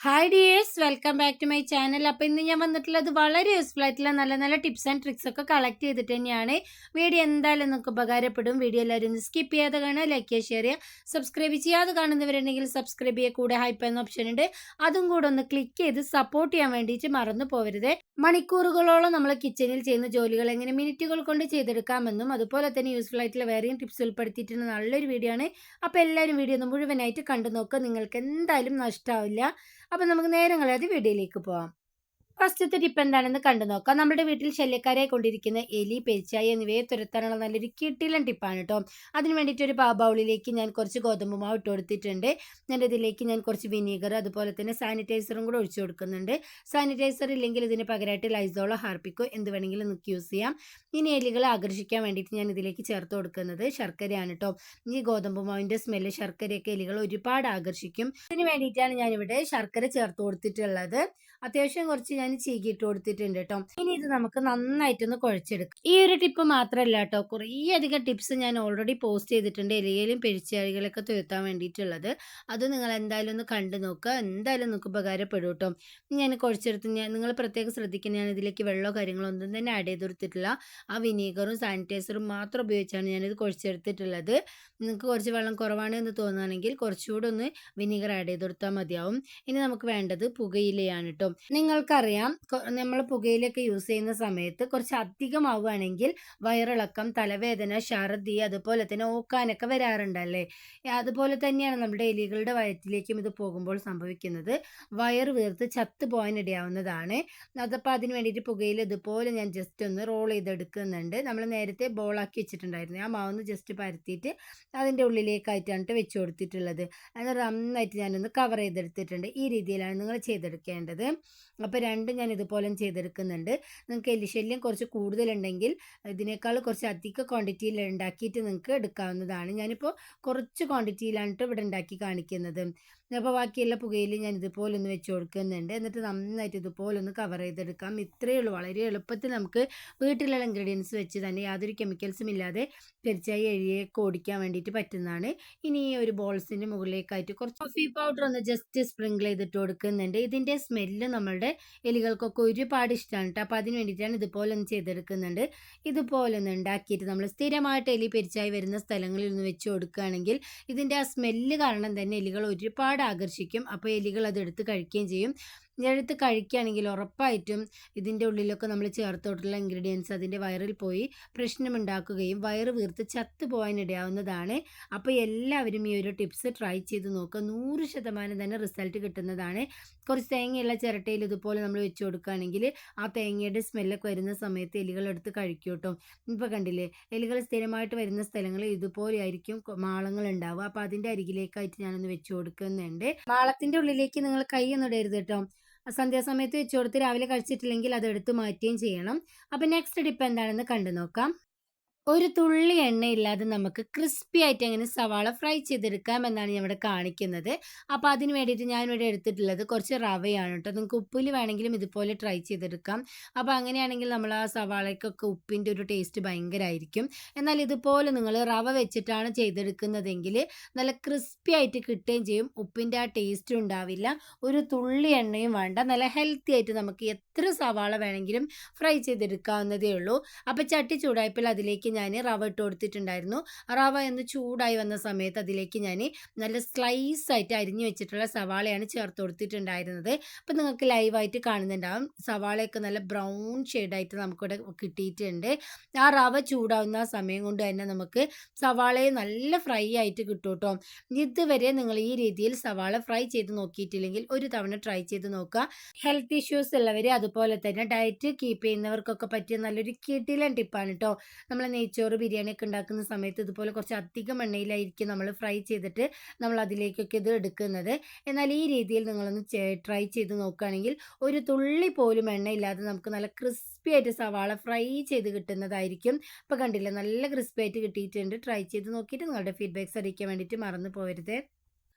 Hi dears, welcome back to my channel. അപ്പോൾ ഇന്ന് ഞാൻ വന്നിട്ടുള്ളത് വളരെ യൂസ്ഫുൾ ആയിട്ടുള്ള നല്ല നല്ല ടിപ്സ് ആൻഡ് ട്രിക്സ് ഒക്കെ കളക്ട് ചെയ്തിട്ട് തന്നെയാണ്. വീഡിയോ എന്തായാലും നിങ്ങൾക്ക് ഉപകാരപ്പെടും. വീഡിയോ എല്ലാവരും ഒന്ന് സ്കിപ്പ് ചെയ്യാതെ കാണുക, ലൈക്ക് ചെയ്യുക, ഷെയർ ചെയ്യുക. സബ്സ്ക്രൈബ് ചെയ്യാതെ കാണുന്നവരുണ്ടെങ്കിൽ സബ്സ്ക്രൈബ് ചെയ്യുക. കൂടെ ഹൈപ്പ് എന്ന ഓപ്ഷൻ ഉണ്ട്, അതും കൂടെ ഒന്ന് ക്ലിക്ക് ചെയ്ത് സപ്പോർട്ട് ചെയ്യാൻ വേണ്ടിയിട്ട് മറന്നു പോകരുത്. മണിക്കൂറുകളോളം നമ്മൾ കിച്ചണിൽ ചെയ്യുന്ന ജോലികൾ എങ്ങനെ മിനിറ്റുകൾ കൊണ്ട് ചെയ്തെടുക്കാമെന്നും അതുപോലെ തന്നെ യൂസ്ഫുൾ ആയിട്ടുള്ള വേറെയും ടിപ്സ് ഉൾപ്പെടുത്തിയിട്ടുള്ള നല്ലൊരു വീഡിയോ ആണ്. അപ്പോൾ എല്ലാവരും വീഡിയോ ഒന്ന് മുഴുവനായിട്ട് കണ്ടു നോക്കുക, നിങ്ങൾക്ക് എന്തായാലും നഷ്ടമാവില്ല. അപ്പം നമുക്ക് നേരം കളയാതെ വീഡിയോയിലേക്ക് പോവാം. ഫസ്റ്റത്തെ ടിപ്പ് എന്താണെന്ന് കണ്ടു നോക്കാം. നമ്മുടെ വീട്ടിൽ ശല്യക്കാരെ കൊണ്ടിരിക്കുന്ന എലി, പെരിച്ചായി എന്നിവയെ തുരത്താനുള്ള നല്ലൊരു കിട്ടിലൻ ടിപ്പാണ് കേട്ടോ. അതിന് വേണ്ടിയിട്ട് ഒരു ബൗളിലേക്ക് ഞാൻ കുറച്ച് ഗോതമ്പ് മാവ് ഇട്ട് കൊടുത്തിട്ടുണ്ട്. ഇതിലേക്ക് ഞാൻ കുറച്ച് വിനീഗർ അതുപോലെ തന്നെ സാനിറ്റൈസറും കൂടെ ഒഴിച്ചു കൊടുക്കുന്നുണ്ട്. സാനിറ്റൈസർ ഇല്ലെങ്കിൽ ഇതിന് പകരമായിട്ട് ലൈസോളോ ഹാർപ്പിക്കോ എന്ത് വേണമെങ്കിലും നിങ്ങൾക്ക് യൂസ് ചെയ്യാം. ഇനി എലികളെ ആകർഷിക്കാൻ വേണ്ടിയിട്ട് ഞാൻ ഇതിലേക്ക് ചേർത്ത് കൊടുക്കുന്നത് ശർക്കരയാണ് കേട്ടോ. ഈ ഗോതമ്പ് മാവിൻ്റെ സ്മെല്ല് ശർക്കരയൊക്കെ എലികൾ ഒരുപാട് ആകർഷിക്കും. ഇതിന് വേണ്ടിയിട്ടാണ് ഞാനിവിടെ ശർക്കര ചേർത്ത് കൊടുത്തിട്ടുള്ളത്. അത്യാവശ്യം കുറച്ച് ഞാൻ ചീകിയിട്ട് കൊടുത്തിട്ടുണ്ട് കേട്ടോ. ഇനി ഇത് നമുക്ക് നന്നായിട്ടൊന്ന് കുഴച്ചെടുക്കാം. ഈ ഒരു ടിപ്പ് മാത്രമല്ല കേട്ടോ, കുറേ അധികം ടിപ്സ് ഞാൻ ഓൾറെഡി പോസ്റ്റ് ചെയ്തിട്ടുണ്ട് എലിയിലും പെരിച്ചാഴികളൊക്കെ തുരത്താൻ വേണ്ടിയിട്ടുള്ളത്. അത് നിങ്ങൾ എന്തായാലും ഒന്ന് കണ്ടു നോക്കുക, എന്തായാലും നിങ്ങൾക്ക് ഉപകാരപ്പെടും കേട്ടോ. ഞാൻ കുഴച്ചെടുത്ത് നിങ്ങൾ പ്രത്യേകം ശ്രദ്ധിക്കുന്നത്, ഞാൻ ഇതിലേക്ക് വെള്ളമോ കാര്യങ്ങളോ ഒന്നും തന്നെ ആഡ് ചെയ്ത് കൊടുത്തിട്ടില്ല. ആ വിനീഗറും സാനിറ്റൈസറും മാത്രം ഉപയോഗിച്ചാണ് ഞാനിത് കുഴച്ചെടുത്തിട്ടുള്ളത്. നിങ്ങൾക്ക് കുറച്ച് വെള്ളം കുറവാണ് എന്ന് തോന്നുകയാണെങ്കിൽ കുറച്ചുകൂടെ ഒന്ന് വിനീഗർ ആഡ് ചെയ്ത് കൊടുത്താൽ മതിയാവും. ഇനി നമുക്ക് വേണ്ടത് പുകയിലയാണ് കേട്ടോ. നിങ്ങൾക്കറിയാം, നമ്മൾ പുകയിലൊക്കെ യൂസ് ചെയ്യുന്ന സമയത്ത് കുറച്ച് അധികമാവുകയാണെങ്കിൽ വയറിളക്കം, തലവേദന, ഛർദി അതുപോലെ തന്നെ ഓക്കാനൊക്കെ വരാറുണ്ടല്ലേ. അതുപോലെ തന്നെയാണ് നമ്മുടെ എലികളുടെ വയറ്റിലേക്കും ഇത് പോകുമ്പോൾ സംഭവിക്കുന്നത്. വയറ് വീർത്ത് ചത്തു പോകാനിടയാവുന്നതാണ്. അതപ്പോൾ അതിന് വേണ്ടിയിട്ട് പുകയില ഇതുപോലെ ഞാൻ ജസ്റ്റ് ഒന്ന് റോൾ ചെയ്തെടുക്കുന്നുണ്ട്. നമ്മൾ നേരത്തെ ബോളാക്കി വെച്ചിട്ടുണ്ടായിരുന്നു, ആ മാവൊന്ന് ജസ്റ്റ് പരത്തിയിട്ട് അതിൻ്റെ ഉള്ളിലേക്കായിട്ടാണ് വെച്ച് കൊടുത്തിട്ടുള്ളത്. അത് നന്നായിട്ട് ഞാനൊന്ന് കവർ ചെയ്തെടുത്തിട്ടുണ്ട്. ഈ രീതിയിലാണ് നിങ്ങൾ ചെയ്തെടുക്കേണ്ടത്. അപ്പോൾ രണ്ടും ഞാൻ ഇതുപോലെ ചെയ്തെടുക്കുന്നുണ്ട്. നിങ്ങൾക്ക് എലിശല്യം കുറച്ച് കൂടുതലുണ്ടെങ്കിൽ ഇതിനേക്കാൾ കുറച്ച് അധിക ക്വാണ്ടിറ്റിയിൽ ഉണ്ടാക്കിയിട്ട് നിങ്ങൾക്ക് എടുക്കാവുന്നതാണ്. ഞാനിപ്പോൾ കുറച്ച് ക്വാണ്ടിറ്റിയിലാണ് ഇവിടെ ഉണ്ടാക്കി കാണിക്കുന്നത്. അപ്പോൾ ബാക്കിയുള്ള പുകയിൽ ഞാൻ ഇതുപോലെ ഒന്ന് വെച്ച് കൊടുക്കുന്നുണ്ട്. എന്നിട്ട് നന്നായിട്ട് ഇതുപോലെ ഒന്ന് കവർ ചെയ്തെടുക്കാം. ഇത്രയേ ഉള്ളൂ, വളരെ എളുപ്പത്തിൽ നമുക്ക് വീട്ടിലുള്ള ഇൻഗ്രീഡിയൻസ് വെച്ച് തന്നെ യാതൊരു കെമിക്കൽസും ഇല്ലാതെ പെരിച്ചായി എലിയൊക്കെ ഓടിക്കാൻ വേണ്ടിയിട്ട് പറ്റുന്നതാണ്. ഇനി ഈ ഒരു ബോൾസിൻ്റെ മുകളിലേക്കായിട്ട് കുറച്ച് കോഫി പൗഡർ ഒന്ന് ജസ്റ്റ് സ്പ്രിങ്കിൾ ചെയ്തിട്ട് കൊടുക്കുന്നുണ്ട്. ഇതിൻ്റെ സ്മെല്ല് നമ്മളുടെ എലികൾക്കൊക്കെ ഒരുപാട് ഇഷ്ടമാണ് കേട്ടോ. അപ്പോൾ അതിന് വേണ്ടിയിട്ടാണ് ഇതുപോലെ ഒന്ന് ചെയ്തെടുക്കുന്നുണ്ട്. ഇതുപോലെ ഒന്ന് ഉണ്ടാക്കിയിട്ട് നമ്മൾ സ്ഥിരമായിട്ട് എലി പെരിച്ചായി വരുന്ന സ്ഥലങ്ങളിൽ ഒന്ന് വെച്ച് കൊടുക്കുകയാണെങ്കിൽ ഇതിൻ്റെ ആ സ്മെല്ല് കാരണം തന്നെ എലികൾ ഒരുപാട് ആകർഷിക്കും. അപ്പോൾ എലികൾ അതെടുത്ത് കഴിക്കുകയും ചെയ്യും. എടുത്ത് കഴിക്കുകയാണെങ്കിൽ ഉറപ്പായിട്ടും ഇതിൻ്റെ ഉള്ളിലൊക്കെ നമ്മൾ ചേർത്തോട്ടുള്ള ഇൻഗ്രീഡിയൻസ് അതിൻ്റെ വയറിൽ പോയി പ്രശ്നമുണ്ടാക്കുകയും വയറ് വീർത്ത് ചത്തു പോകാനിടയാവുന്നതാണ്. അപ്പോൾ എല്ലാവരും ഈ ഒരു ടിപ്സ് ട്രൈ ചെയ്ത് നോക്കുക, 100% തന്നെ റിസൾട്ട് കിട്ടുന്നതാണ്. കുറച്ച് തേങ്ങയുള്ള ചിരട്ടയിൽ ഇതുപോലെ നമ്മൾ വെച്ച് കൊടുക്കുകയാണെങ്കിൽ ആ തേങ്ങയുടെ സ്മെല്ലൊക്കെ വരുന്ന സമയത്ത് എലികൾ എടുത്ത് കഴിക്കും കേട്ടോ. ഇപ്പോൾ കണ്ടില്ലേ, എലികൾ സ്ഥിരമായിട്ട് വരുന്ന സ്ഥലങ്ങളിൽ ഇതുപോലെ ആയിരിക്കും മാളങ്ങൾ ഉണ്ടാവുക. അപ്പോൾ അതിൻ്റെ അരികിലേക്കായിട്ട് ഞാനൊന്ന് വെച്ച് കൊടുക്കുന്നുണ്ട്. മാളത്തിൻ്റെ ഉള്ളിലേക്ക് നിങ്ങൾ കൈയൊന്നും ഇടരുത് കേട്ടോ. സന്ധ്യാസമയത്ത് വെച്ച് കൊടുത്ത് രാവിലെ കഴിച്ചിട്ടില്ലെങ്കിൽ അത് എടുത്ത് മാറ്റുകയും ചെയ്യണം. അപ്പോൾ നെക്സ്റ്റ് ടിപ്പ് എന്താണെന്ന് കണ്ടു നോക്കാം. ഒരു തുള്ളി എണ്ണയില്ലാതെ നമുക്ക് ക്രിസ്പി ആയിട്ട് എങ്ങനെ സവാള ഫ്രൈ ചെയ്തെടുക്കാം എന്നാണ് ഞാൻ ഇവിടെ കാണിക്കുന്നത്. അപ്പോൾ അതിന് വേണ്ടിയിട്ട് ഞാനിവിടെ എടുത്തിട്ടുള്ളത് കുറച്ച് റവയാണ് കേട്ടോ. നിങ്ങൾക്ക് ഉപ്പിൽ വേണമെങ്കിലും ഇതുപോലെ ട്രൈ ചെയ്തെടുക്കാം. അപ്പോൾ അങ്ങനെയാണെങ്കിൽ നമ്മൾ ആ സവാളയ്ക്കൊക്കെ ഉപ്പിൻ്റെ ഒരു ടേസ്റ്റ് ഭയങ്കരമായിരിക്കും. എന്നാൽ ഇതുപോലെ നിങ്ങൾ റവ വെച്ചിട്ടാണ് ചെയ്തെടുക്കുന്നതെങ്കിൽ നല്ല ക്രിസ്പി ആയിട്ട് കിട്ടുകയും ചെയ്യും, ഉപ്പിൻ്റെ ആ ടേസ്റ്റും ഉണ്ടാവില്ല, ഒരു തുള്ളി എണ്ണയും വേണ്ട, നല്ല ഹെൽത്തി ആയിട്ട് നമുക്ക് എത്ര സവാള വേണമെങ്കിലും ഫ്രൈ ചെയ്തെടുക്കാവുന്നതേ ഉള്ളൂ. അപ്പോൾ ചട്ടി ചൂടായപ്പോൾ അതിലേക്ക് ഞാൻ റവ ഇട്ട് കൊടുത്തിട്ടുണ്ടായിരുന്നു. റവ ഒന്ന് ചൂടായി വന്ന സമയത്ത് അതിലേക്ക് ഞാൻ നല്ല സ്ലൈസ് ആയിട്ട് അരിഞ്ഞു വെച്ചിട്ടുള്ള സവാളയാണ് ചേർത്ത് കൊടുത്തിട്ടുണ്ടായിരുന്നത്. അപ്പം നിങ്ങൾക്ക് ലൈവായിട്ട് കാണുന്നുണ്ടാവും, സവാളയൊക്കെ നല്ല ബ്രൗൺ ഷെയ്ഡായിട്ട് നമുക്കിവിടെ കിട്ടിയിട്ടുണ്ട്. ആ റവ ചൂടാവുന്ന ആ സമയം കൊണ്ട് തന്നെ നമുക്ക് സവാളയെ നല്ല ഫ്രൈ ആയിട്ട് കിട്ടും കേട്ടോ. ഇതുവരെ നിങ്ങൾ ഈ രീതിയിൽ സവാള ഫ്രൈ ചെയ്ത് നോക്കിയിട്ടില്ലെങ്കിൽ ഒരു തവണ ട്രൈ ചെയ്ത് നോക്കുക. ഹെൽത്ത് ഇഷ്യൂസ് ഉള്ളവർ അതുപോലെ തന്നെ ഡയറ്റ് കീപ്പ് ചെയ്യുന്നവർക്കൊക്കെ പറ്റിയ നല്ലൊരു കിടിലൻ ടിപ്പാണ് കേട്ടോ. നമ്മൾ നെയ്ച്ചോറ് ബിരിയാണിയൊക്കെ ഉണ്ടാക്കുന്ന സമയത്ത് ഇതുപോലെ കുറച്ച് അധികം എണ്ണയിലായിരിക്കും നമ്മൾ ഫ്രൈ ചെയ്തിട്ട് നമ്മൾ അതിലേക്കൊക്കെ ഇത് എടുക്കുന്നത്. എന്നാൽ ഈ രീതിയിൽ നിങ്ങളൊന്ന് ട്രൈ ചെയ്ത് നോക്കുകയാണെങ്കിൽ ഒരു തുള്ളി പോലും എണ്ണയില്ലാതെ നമുക്ക് നല്ല ക്രിസ്പി ആയിട്ട് സവാള ഫ്രൈ ചെയ്ത് കിട്ടുന്നതായിരിക്കും. അപ്പോൾ കണ്ടില്ലേ, നല്ല ക്രിസ്പി ആയിട്ട് കിട്ടിയിട്ടുണ്ട്. ട്രൈ ചെയ്ത് നോക്കിയിട്ട് നിങ്ങളുടെ ഫീഡ്ബാക്ക്സ് അറിയിക്കാൻ വേണ്ടിയിട്ട് മറന്നു പോകരുത്.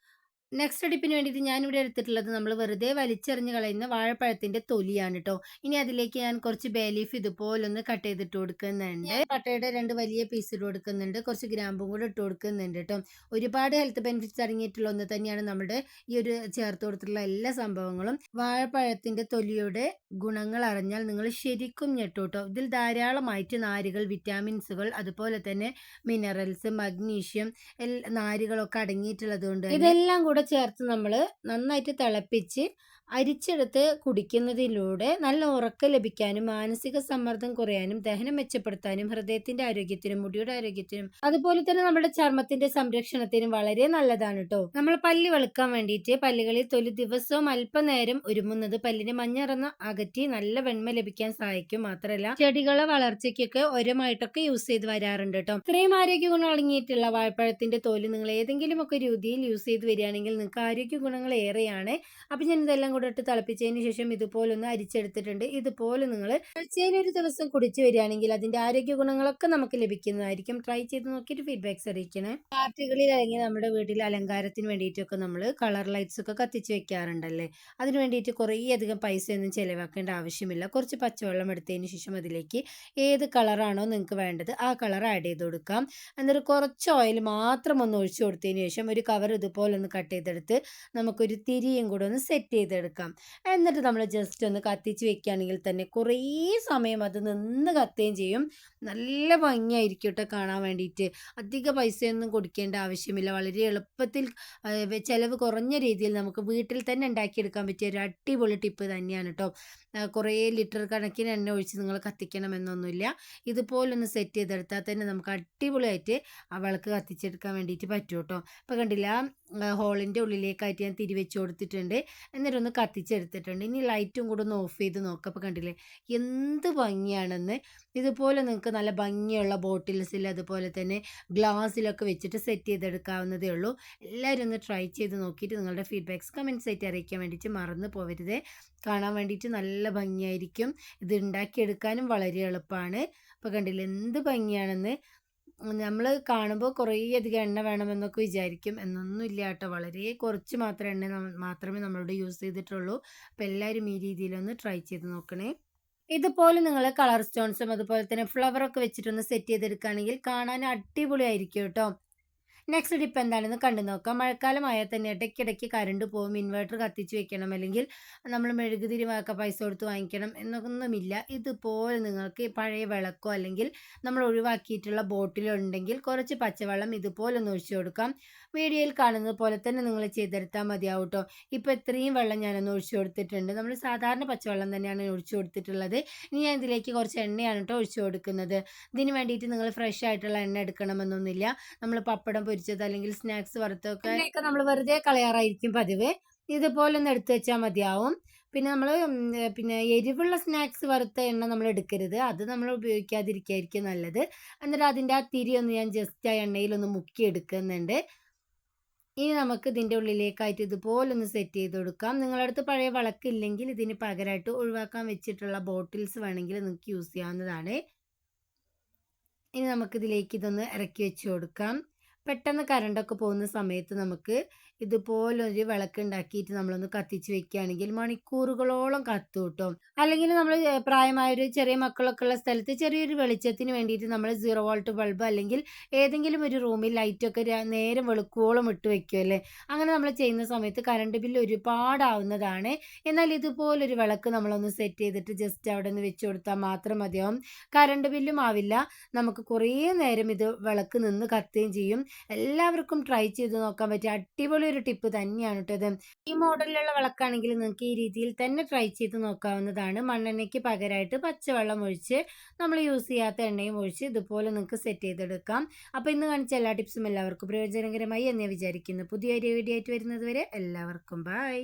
നെക്സ്റ്റ് ടിപ്പിന് വേണ്ടിയിട്ട് ഞാനിവിടെ എടുത്തിട്ടുള്ളത് നമ്മൾ വെറുതെ വലിച്ചെറിഞ്ഞ് കളയുന്ന വാഴപ്പഴത്തിന്റെ തൊലിയാണ് കേട്ടോ. ഇനി അതിലേക്ക് ഞാൻ കുറച്ച് ബേ ലീഫ് ഇതുപോലൊന്ന് കട്ട് ചെയ്തിട്ട് കൊടുക്കുന്നുണ്ട്. ഞാൻ പട്ടയുടെ 2 വലിയ പീസ് ഇട്ട് കൊടുക്കുന്നുണ്ട്. കുറച്ച് ഗ്രാമ്പും കൂടെ ഇട്ട് കൊടുക്കുന്നുണ്ട് കേട്ടോ. ഒരുപാട് ഹെൽത്ത് ബെനിഫിറ്റ്സ് അടങ്ങിയിട്ടുള്ള ഒന്ന് തന്നെയാണ് നമ്മുടെ ഈ ഒരു ചേർത്ത് കൊടുത്തിട്ടുള്ള എല്ലാ സംഭവങ്ങളും. വാഴപ്പഴത്തിന്റെ തൊലിയുടെ ഗുണങ്ങൾ അറിഞ്ഞാൽ നിങ്ങൾ ശരിക്കും ഞെട്ടും കേട്ടോ. ഇതിൽ ധാരാളമായിട്ട് നാരുകൾ, വിറ്റാമിൻസുകൾ, അതുപോലെ തന്നെ മിനറൽസ്, മഗ്നീഷ്യം, നാരുകളൊക്കെ അടങ്ങിയിട്ടുള്ളത് കൊണ്ട് ഇതെല്ലാം കൂടെ ചേർത്ത് നമ്മൾ നന്നായിട്ട് തിളപ്പിച്ച് അരിച്ചെടുത്ത് കുടിക്കുന്നതിലൂടെ നല്ല ഉറക്കം ലഭിക്കാനും മാനസിക സമ്മർദ്ദം കുറയാനും ദഹനം മെച്ചപ്പെടുത്താനും ഹൃദയത്തിന്റെ ആരോഗ്യത്തിനും മുടിയുടെ ആരോഗ്യത്തിനും അതുപോലെ തന്നെ നമ്മുടെ ചർമ്മത്തിന്റെ സംരക്ഷണത്തിനും വളരെ നല്ലതാണ് കേട്ടോ. നമ്മൾ പല്ല് വെളുക്കാൻ വേണ്ടിയിട്ട് പല്ലുകളിൽ തൊലി ദിവസവും അല്പനേരം ഉരുമുന്നത് പല്ലിന് മഞ്ഞിറന്ന് അകറ്റി നല്ല വെണ്മ ലഭിക്കാൻ സഹായിക്കും. മാത്രമല്ല ചെടികളെ വളർച്ചയ്ക്കൊക്കെ ഉരമായിട്ടൊക്കെ യൂസ് ചെയ്ത് വരാറുണ്ട് കേട്ടോ. ഇത്രയും ആരോഗ്യ ഗുണം അടങ്ങിയിട്ടുള്ള വാഴപ്പഴത്തിന്റെ തോല് നിങ്ങൾ ഏതെങ്കിലും ഒക്കെ രീതിയിൽ യൂസ് ചെയ്ത് വരികയാണെങ്കിൽ നിങ്ങൾക്ക് ആരോഗ്യ ഗുണങ്ങൾ ഏറെയാണ്. അപ്പൊ ഞാൻ ഇതെല്ലാം കൂടെ ഇട്ട് തിളപ്പിച്ചതിന് ശേഷം ഇതുപോലൊന്ന് അരിച്ചെടുത്തിട്ടുണ്ട്. ഇതുപോലെ നിങ്ങൾ ആഴ്ചയിൽ ഒരു ദിവസം കുടിച്ചു വരികയാണെങ്കിൽ അതിന്റെ ആരോഗ്യ ഗുണങ്ങളൊക്കെ നമുക്ക് ലഭിക്കുന്നതായിരിക്കും. ട്രൈ ചെയ്ത് നോക്കിയിട്ട് ഫീഡ്ബാക്സ് അറിയിക്കണേ. പാർട്ടികളിൽ അല്ലെങ്കിൽ നമ്മുടെ വീട്ടിൽ അലങ്കാരത്തിന് വേണ്ടിയിട്ടൊക്കെ നമ്മൾ കളർ ലൈറ്റ്സ് ഒക്കെ കത്തിച്ച് വെക്കാറുണ്ടല്ലേ. അതിന് വേണ്ടിയിട്ട് കുറേ അധികം പൈസയൊന്നും ചിലവാക്കേണ്ട ആവശ്യമില്ല. കുറച്ച് പച്ചവെള്ളം എടുത്തതിന് ശേഷം അതിലേക്ക് ഏത് കളറാണോ നിങ്ങൾക്ക് വേണ്ടത് ആ കളർ ആഡ് ചെയ്ത് കൊടുക്കാം. എന്നിട്ട് കുറച്ച് ഓയിൽ മാത്രം ഒന്ന് ഒഴിച്ചു കൊടുത്തതിന് ശേഷം ഒരു കവർ ഇതുപോലെ ഒന്ന് കട്ട് ചെയ്തെടുത്ത് നമുക്കൊരു തിരിയും കൂടെ ഒന്ന് സെറ്റ് ചെയ്തെടുക്കാം. എന്നിട്ട് നമ്മൾ ജസ്റ്റ് ഒന്ന് കത്തിച്ച് വെക്കുകയാണെങ്കിൽ തന്നെ കുറേ സമയം അത് നിന്ന് കത്തുകയും ചെയ്യും. നല്ല ഭംഗിയായിരിക്കും കേട്ടോ കാണാൻ വേണ്ടിയിട്ട്. അധിക പൈസയൊന്നും കൊടുക്കേണ്ട ആവശ്യമില്ല. വളരെ എളുപ്പത്തിൽ ചിലവ് കുറഞ്ഞ രീതിയിൽ നമുക്ക് വീട്ടിൽ തന്നെ ഉണ്ടാക്കിയെടുക്കാൻ പറ്റിയ ഒരു അടിപൊളി ടിപ്പ് തന്നെയാണ് കേട്ടോ. കുറേ ലിറ്റർ കണക്കിന് എണ്ണ ഒഴിച്ച് നിങ്ങൾ കത്തിക്കണമെന്നൊന്നുമില്ല. ഇതുപോലൊന്ന് സെറ്റ് ചെയ്തെടുത്താൽ തന്നെ നമുക്ക് അടിപൊളിയായിട്ട് ആ വിളക്ക് കത്തിച്ചെടുക്കാൻ വേണ്ടിയിട്ട് പറ്റും കേട്ടോ. ഇപ്പോൾ കണ്ടില്ല, ഹോളിൻ്റെ ഉള്ളിലേക്കായിട്ട് ഞാൻ തിരിവെച്ച് കൊടുത്തിട്ടുണ്ട്. എന്നിട്ടൊന്ന് കത്തിച്ചെടുത്തിട്ടുണ്ട്. ഇനി ലൈറ്റും കൂടെ ഒന്ന് ഓഫ് ചെയ്ത് നോക്കാം. അപ്പോൾ കണ്ടില്ലേ എന്ത് ഭംഗിയാണെന്ന്. ഇതുപോലെ നിങ്ങൾക്ക് നല്ല ഭംഗിയുള്ള ബോട്ടിൽസിൽ അതുപോലെ തന്നെ ഗ്ലാസ്സിലൊക്കെ വെച്ചിട്ട് സെറ്റ് ചെയ്തെടുക്കാവുന്നതേ ഉള്ളൂ. എല്ലാവരും ഒന്ന് ട്രൈ ചെയ്ത് നോക്കിയിട്ട് നിങ്ങളുടെ ഫീഡ്ബാക്സ് കമൻറ്റ്സ് ആയിട്ട് അറിയിക്കാൻ വേണ്ടിയിട്ട് മറന്നു പോകരുത്. കാണാൻ വേണ്ടിയിട്ട് നല്ല ഭംഗിയായിരിക്കും. ഇത് ഉണ്ടാക്കിയെടുക്കാനും വളരെ എളുപ്പമാണ്. അപ്പോൾ കണ്ടില്ലേ എന്ത് ഭംഗിയാണെന്ന്. നമ്മൾ കാണുമ്പോൾ കുറേ അധികം എണ്ണ വേണമെന്നൊക്കെ വിചാരിക്കും. എന്നൊന്നുമില്ല കേട്ടോ. വളരെ കുറച്ച് മാത്രം എണ്ണ മാത്രമേ നമ്മളോട് യൂസ് ചെയ്തിട്ടുള്ളൂ. അപ്പോൾ എല്ലാവരും ഈ രീതിയിലൊന്ന് ട്രൈ ചെയ്ത് നോക്കണേ. ഇതുപോലെ നിങ്ങൾ കളർ സ്റ്റോൺസും അതുപോലെ തന്നെ ഫ്ലവറൊക്കെ വെച്ചിട്ടൊന്ന് സെറ്റ് ചെയ്തെടുക്കുകയാണെങ്കിൽ കാണാൻ അടിപൊളിയായിരിക്കും കേട്ടോ. നെക്സ്റ്റ് ടിപ്പ് എന്താണെന്ന് കണ്ടു നോക്കാം. മഴക്കാലമായാൽ തന്നെ ഇടയ്ക്കിടയ്ക്ക് കറണ്ട് പോകും. ഇൻവെർട്ടർ കത്തിച്ച് വെക്കണം, അല്ലെങ്കിൽ നമ്മൾ മെഴുകുതിരി പൈസ കൊടുത്ത് വാങ്ങിക്കണം എന്നൊന്നുമില്ല. ഇതുപോലെ നിങ്ങൾക്ക് പഴയ വിളക്കോ അല്ലെങ്കിൽ നമ്മൾ ഒഴിവാക്കിയിട്ടുള്ള ബോട്ടിലോ ഉണ്ടെങ്കിൽ കുറച്ച് പച്ചവെള്ളം ഇതുപോലെ ഒന്ന് ഒഴിച്ചു കൊടുക്കാം. വീഡിയോയിൽ കാണുന്നത് പോലെ തന്നെ നിങ്ങൾ ചെയ്തെടുത്താൽ മതിയാവും കേട്ടോ. ഇപ്പോൾ ഇത്രയും വെള്ളം ഞാനൊന്ന് ഒഴിച്ചു കൊടുത്തിട്ടുണ്ട്. നമ്മൾ സാധാരണ പച്ചവെള്ളം തന്നെയാണ് ഒഴിച്ചു കൊടുത്തിട്ടുള്ളത്. ഇനി ഞാൻ ഇതിലേക്ക് കുറച്ച് എണ്ണയാണ് കേട്ടോ ഒഴിച്ചു കൊടുക്കുന്നത്. ഇതിന് വേണ്ടിയിട്ട് നിങ്ങൾ ഫ്രഷ് ആയിട്ടുള്ള എണ്ണ എടുക്കണമെന്നൊന്നുമില്ല. നമ്മൾ പപ്പടം പൊരിച്ചത് അല്ലെങ്കിൽ സ്നാക്സ് വറുത്തൊക്കെ നമ്മൾ വെറുതെ കളയാറായിരിക്കും പതിവ്. ഇതുപോലെ ഒന്ന് എടുത്തു വെച്ചാൽ മതിയാവും. പിന്നെ നമ്മൾ പിന്നെ എരിവുള്ള സ്നാക്സ് വറുത്ത എണ്ണ നമ്മൾ എടുക്കരുത്. അത് നമ്മൾ ഉപയോഗിക്കാതിരിക്കുകയായിരിക്കും നല്ലത്. എന്നിട്ട് അതിൻ്റെ ആ തിരി ഒന്ന് ഞാൻ ജസ്റ്റ് ആ എണ്ണയിലൊന്ന് മുക്കി എടുക്കുന്നുണ്ട്. ഇനി നമുക്ക് ഇതിൻ്റെ ഉള്ളിലേക്കായിട്ട് ഇതുപോലൊന്ന് സെറ്റ് ചെയ്ത് കൊടുക്കാം. നിങ്ങളുടെ അടുത്ത് പഴയ വിളക്കില്ലെങ്കിൽ ഇതിന് പകരമായിട്ട് ഒഴിവാക്കാൻ വെച്ചിട്ടുള്ള ബോട്ടിൽസ് വേണമെങ്കിൽ നിങ്ങൾക്ക് യൂസ് ചെയ്യാവുന്നതാണ്. ഇനി നമുക്കിതിലേക്ക് ഇതൊന്ന് ഇറക്കി വെച്ച് കൊടുക്കാം. പെട്ടെന്ന് കറണ്ടൊക്കെ പോകുന്ന സമയത്ത് നമുക്ക് ഇതുപോലൊരു വിളക്കുണ്ടാക്കിയിട്ട് നമ്മളൊന്ന് കത്തിച്ച് വെക്കുകയാണെങ്കിൽ മണിക്കൂറുകളോളം കത്തും കേട്ടോ. അല്ലെങ്കിൽ നമ്മൾ പ്രായമായൊരു ചെറിയ മക്കളൊക്കെ ഉള്ള സ്ഥലത്ത് ചെറിയൊരു വെളിച്ചത്തിന് വേണ്ടിയിട്ട് നമ്മൾ 0 വോൾട്ട് ബൾബ് അല്ലെങ്കിൽ ഏതെങ്കിലും ഒരു റൂമിൽ ലൈറ്റൊക്കെ നേരം വെളുക്കുവോളം ഇട്ട് വെക്കുമല്ലേ. അങ്ങനെ നമ്മൾ ചെയ്യുന്ന സമയത്ത് കറണ്ട് ബില്ല് ഒരുപാടാവുന്നതാണ്. എന്നാൽ ഇതുപോലൊരു വിളക്ക് നമ്മളൊന്ന് സെറ്റ് ചെയ്തിട്ട് ജസ്റ്റ് അവിടെ നിന്ന് വെച്ച് കൊടുത്താൽ മാത്രം മതിയാവും. കറണ്ട് ബില്ലും ആവില്ല. നമുക്ക് കുറേ നേരം ഇത് വിളക്ക് നിന്ന് കത്തുകയും ചെയ്യും. എല്ലാവർക്കും ട്രൈ ചെയ്ത് നോക്കാൻ പറ്റിയ അടിപൊളി ഒരു ടിപ്പ് തന്നെയാണ് കേട്ടോ ഇത്. ഈ മോഡലിലുള്ള വിളക്കാണെങ്കിൽ നിങ്ങൾക്ക് ഈ രീതിയിൽ തന്നെ ട്രൈ ചെയ്ത് നോക്കാവുന്നതാണ്. മണ്ണെണ്ണയ്ക്ക് പകരമായിട്ട് പച്ചവെള്ളം ഒഴിച്ച് നമ്മൾ യൂസ് ചെയ്യാത്ത എണ്ണയും ഒഴിച്ച് ഇതുപോലെ നിങ്ങൾക്ക് സെറ്റ് ചെയ്തെടുക്കാം. അപ്പോൾ ഇന്ന് കാണിച്ച എല്ലാ ടിപ്സും എല്ലാവർക്കും പ്രയോജനകരമായി എന്ന് വിചാരിക്കുന്നു. പുതിയൊരു വീഡിയോ ആയിട്ട് വരുന്നത് വരെ എല്ലാവർക്കും ബൈ.